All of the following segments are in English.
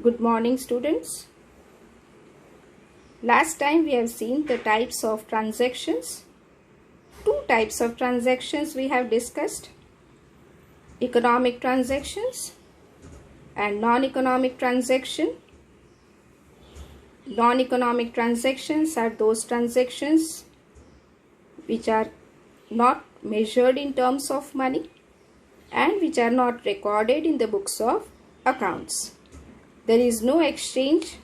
Good morning, students. Last time we have seen the types of transactions. Two types of transactions we have discussed: economic transactions and non-economic transaction. Non-economic transactions are those transactions which are not measured in terms of money and which are not recorded in the books of accounts. There is no exchange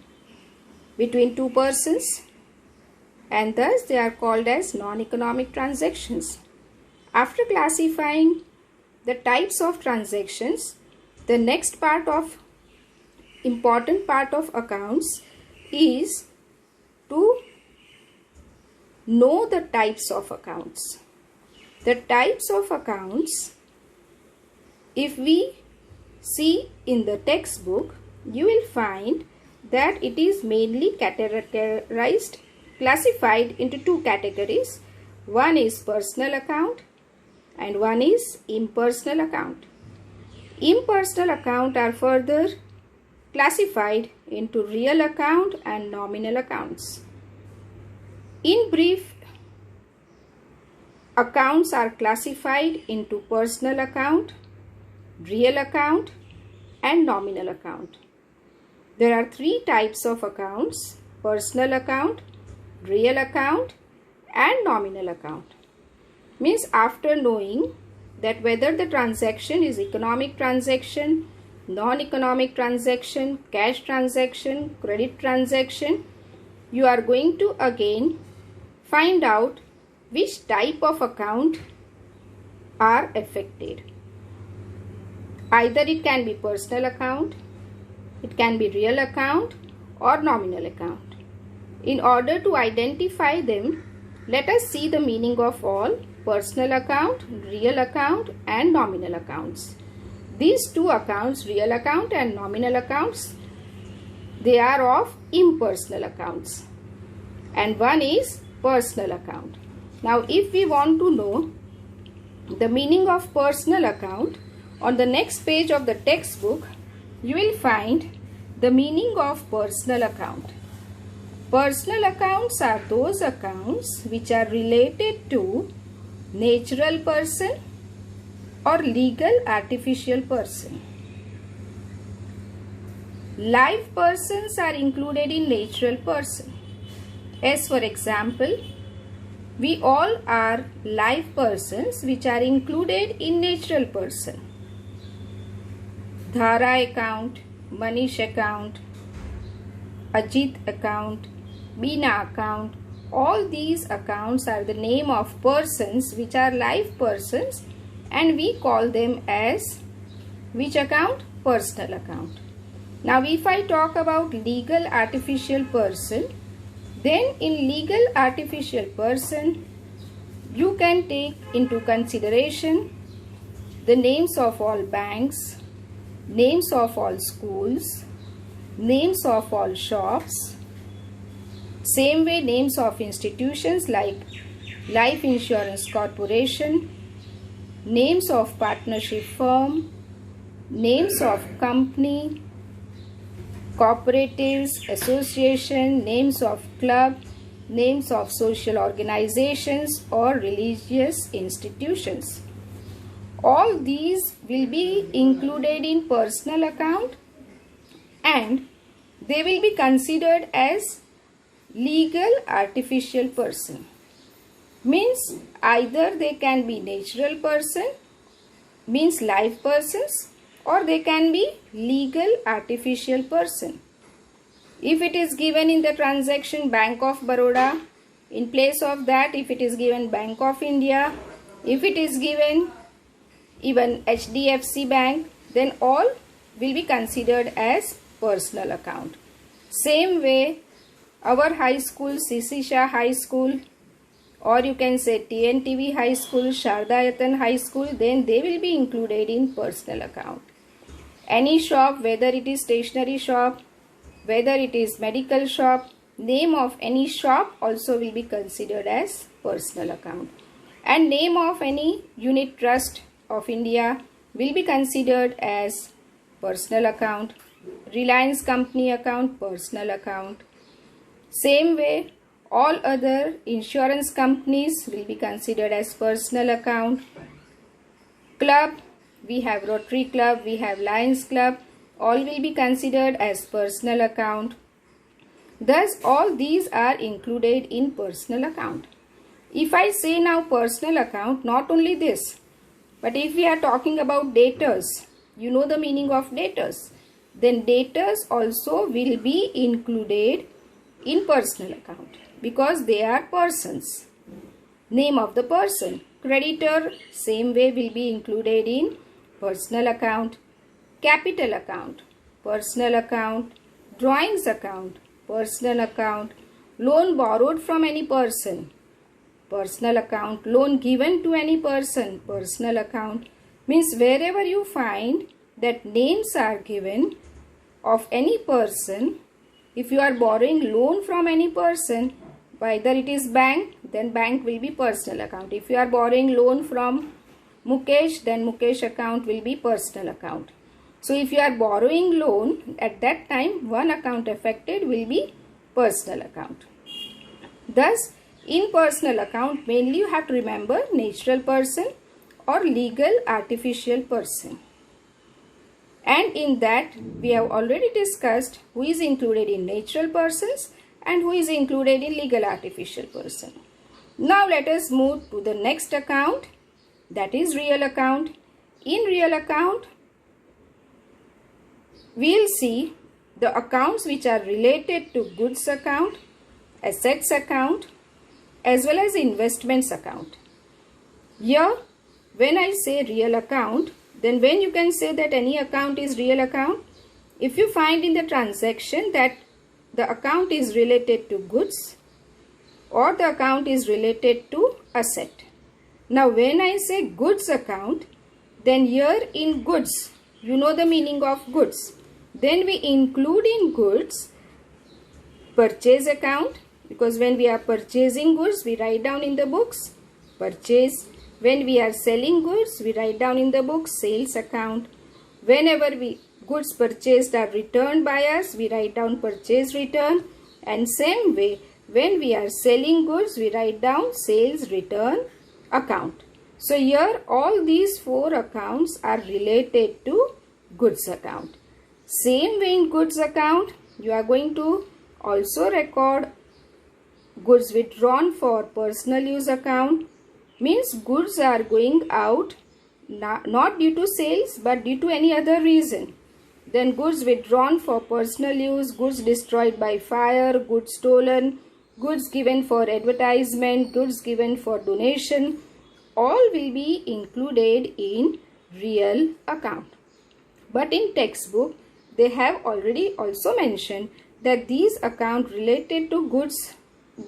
between two persons and thus they are called as non-economic transactions. After classifying the types of transactions, the next important part of accounts is to know the types of accounts. The types of accounts, if we see in the textbook, you will find that it is mainly classified into two categories. One is personal account and one is impersonal account. Impersonal account are further classified into real account and nominal accounts. In brief, accounts are classified into personal account, real account and nominal account. There are three types of accounts: personal account, real account and nominal account. Means after knowing that whether the transaction is economic transaction, non-economic transaction, cash transaction, credit transaction, you are going to again find out which type of account are affected. Either it can be personal account, it can be real account or nominal account. In order to identify them, let us see the meaning of all personal account, real account and nominal accounts. These two accounts, real account and nominal accounts, they are of impersonal accounts and one is personal account. Now if we want to know the meaning of personal account, on the next page of the textbook you will find the meaning of personal account. Personal accounts are those accounts which are related to natural person or legal artificial person. Live persons are included in natural person. As for example, we all are live persons which are included in natural person. Dhara account, Manish account, Ajit account, Beena account, all these accounts are the name of persons which are live persons and we call them as which account? Personal account. Now if I talk about legal artificial person, then in legal artificial person you can take into consideration the names of all banks, names of all schools, names of all shops, same way names of institutions like Life Insurance Corporation, names of partnership firm, names of company, cooperatives, association, names of club, names of social organizations or religious institutions. All these will be included in personal account and they will be considered as legal artificial person. Means either they can be natural person, means live persons, or they can be legal artificial person. If it is given in the transaction Bank of Baroda, in place of that if it is given Bank of India, if it is given even HDFC Bank, then all will be considered as personal account. Same way our high school, CC Shah High School, or you can say TNTV High School, Shardayatan High School, then they will be included in personal account. Any shop, whether it is stationery shop, whether it is medical shop, name of any shop also will be considered as personal account. And name of any unit trust of India will be considered as personal account. Reliance company account, personal account. Same way, all other insurance companies will be considered as personal account. Club, we have Rotary Club, we have Lions Club, all will be considered as personal account. Thus, all these are included in personal account. If I say now personal account, not only this, but if we are talking about debtors, you know the meaning of debtors, then debtors also will be included in personal account because they are persons. Name of the person. Creditor, same way, will be included in personal account. Capital account, personal account. Drawings account, personal account. Loan borrowed from any person, personal account. Loan given to any person, personal account. Means wherever you find that names are given of any person, if you are borrowing loan from any person, whether it is bank, then bank will be personal account. If you are borrowing loan from Mukesh, then Mukesh account will be personal account. So if you are borrowing loan, at that time one account affected will be personal account. Thus, in personal account, mainly you have to remember natural person or legal artificial person. And in that, we have already discussed who is included in natural persons and who is included in legal artificial person. Now let us move to the next account, that is real account. In real account, we will see the accounts which are related to goods account, assets account, as well as investments account. Here, when I say real account, then when you can say that any account is real account? If you find in the transaction that the account is related to goods or the account is related to asset. Now when I say goods account, then here in goods, you know the meaning of goods. Then we include in goods purchase account, because when we are purchasing goods, we write down in the books purchase. When we are selling goods, we write down in the books sales account. Whenever goods purchased are returned by us, we write down purchase return. And same way, when we are selling goods, we write down sales return account. So here all these four accounts are related to goods account. Same way in goods account, you are going to also record goods withdrawn for personal use account. Means goods are going out not due to sales but due to any other reason. Then goods withdrawn for personal use, goods destroyed by fire, goods stolen, goods given for advertisement, goods given for donation, all will be included in real account. But in textbook, they have already also mentioned that these accounts related to goods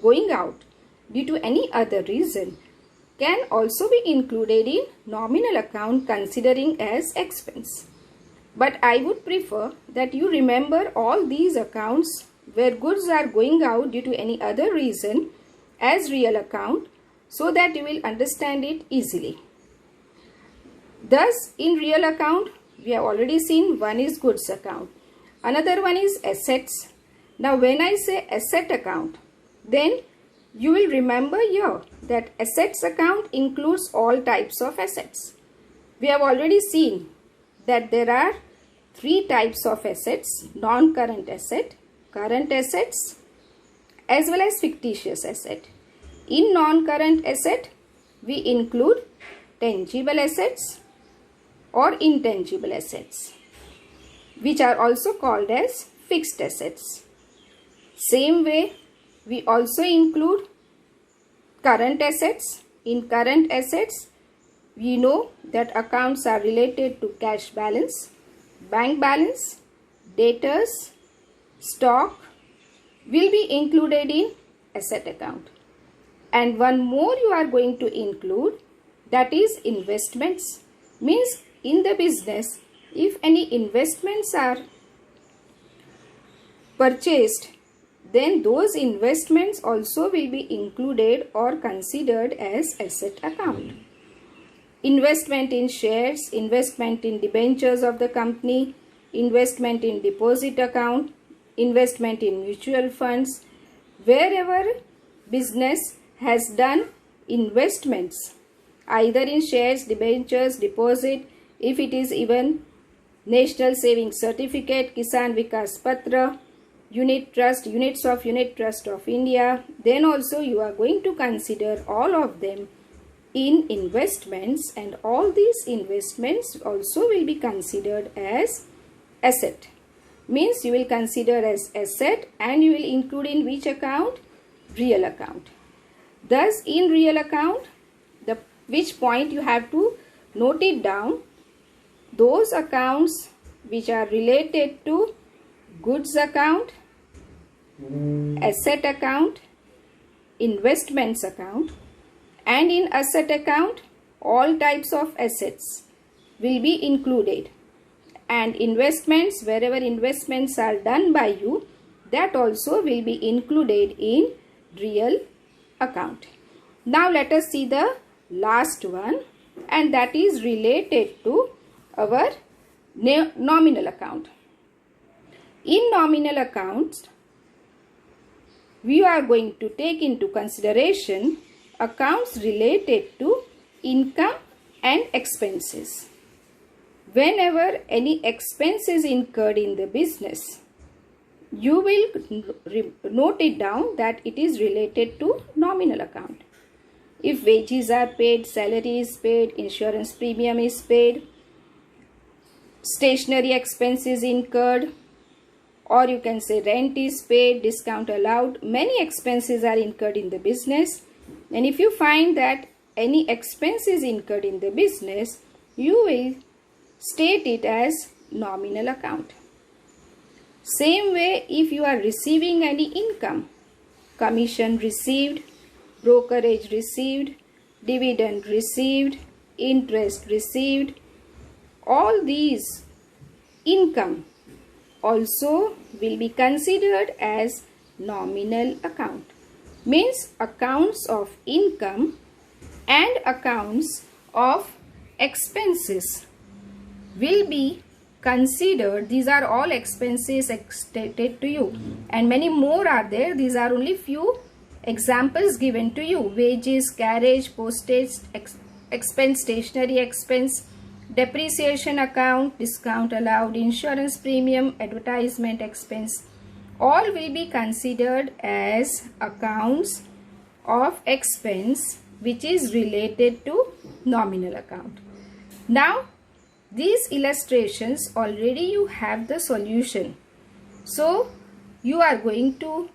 going out due to any other reason can also be included in nominal account considering as expense. But I would prefer that you remember all these accounts where goods are going out due to any other reason as real account so that you will understand it easily. Thus, in real account, we have already seen one is goods account. Another one is assets. Now, when I say asset account, then you will remember here that assets account includes all types of assets. We have already seen that there are three types of assets: non-current asset, current assets, as well as fictitious asset. In non-current asset, we include tangible assets or intangible assets, which are also called as fixed assets. Same way, we also include current assets. In current assets, we know that accounts are related to cash balance, bank balance, debtors, stock will be included in asset account. And one more you are going to include, that is investments. Means in the business, if any investments are purchased, then those investments also will be included or considered as asset account. Investment in shares, investment in debentures of the company, investment in deposit account, investment in mutual funds. Wherever business has done investments, either in shares, debentures, deposit, if it is even National Savings Certificate, Kisan Vikas Patra, unit trust, units of Unit Trust of India, then also you are going to consider all of them in investments, and all these investments also will be considered as asset. Means you will consider as asset, and you will include in which account? Real account. Thus in real account, which point you have to note it down, those accounts which are related to goods account, asset account, investments account, and in asset account all types of assets will be included, and investments, wherever investments are done by you, that also will be included in real account. Now let us see the last one, and that is related to our nominal account. In nominal accounts, we are going to take into consideration accounts related to income and expenses. Whenever any expense is incurred in the business, you will note it down that it is related to nominal account. If wages are paid, salary is paid, insurance premium is paid, stationery expenses incurred, or you can say rent is paid, discount allowed, many expenses are incurred in the business. And if you find that any expense is incurred in the business, you will state it as nominal account. Same way, if you are receiving any income, commission received, brokerage received, dividend received, interest received, all these income also will be considered as nominal account. Means accounts of income and accounts of expenses will be considered. These are all expenses stated to you, and many more are there. These are only few examples given to you. Wages, carriage, postage expense, stationery expense, depreciation account, discount allowed, insurance premium, advertisement expense, all will be considered as accounts of expense which is related to nominal account. Now these illustrations, already you have the solution, so you are going to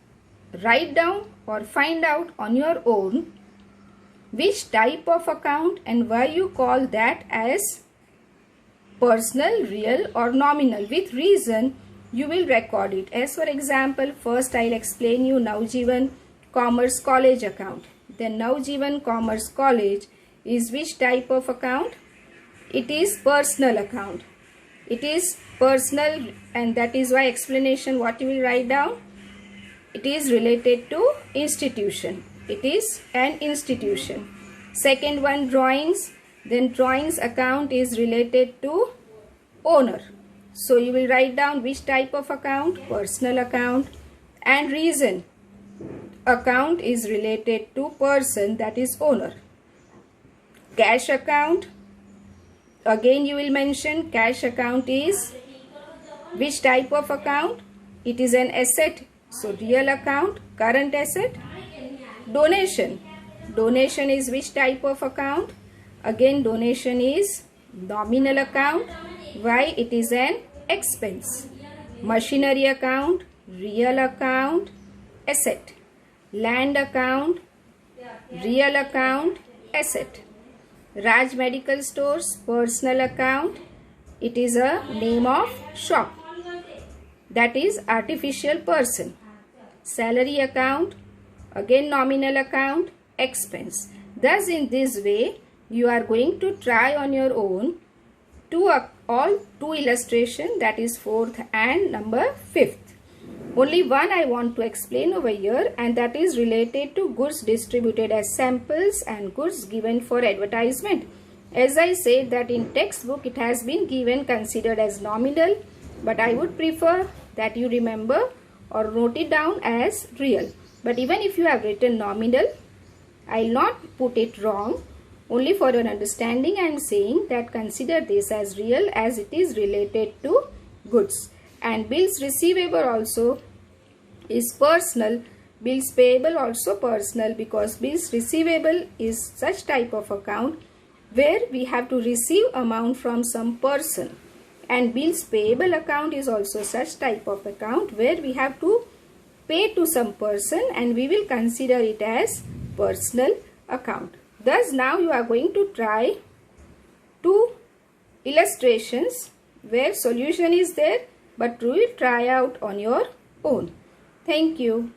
write down or find out on your own which type of account and why you call that as personal, real or nominal. With reason you will record it. As for example, first I'll explain you Navjeevan Commerce College account. Then Navjeevan Commerce College is which type of account? It is personal account. It is personal, and that is why explanation what you will write down. It is related to institution. It is an institution. Second one, drawings. Then drawings account is related to owner. So you will write down which type of account? Personal account. And reason, account is related to person, that is owner. Cash account, again you will mention cash account is which type of account? It is an asset. So real account, current asset. Donation, donation is which type of account? Again donation is nominal account. Why? It is an expense. Machinery account, real account, asset. Land account, real account, asset. Raj Medical Stores, personal account. It is a name of shop, that is artificial person. Salary account, again nominal account, expense. Thus in this way you are going to try on your own all two illustration, that is 4th and number 5th. Only one I want to explain over here, and that is related to goods distributed as samples and goods given for advertisement. As I said that in textbook it has been given considered as nominal, but I would prefer that you remember or note it down as real. But even if you have written nominal, I will not put it wrong. Only for your understanding I am saying that consider this as real as it is related to goods. And bills receivable also is personal, bills payable also personal, because bills receivable is such type of account where we have to receive amount from some person, and bills payable account is also such type of account where we have to pay to some person, and we will consider it as personal account. Thus now you are going to try two illustrations where solution is there, but you will try out on your own. Thank you.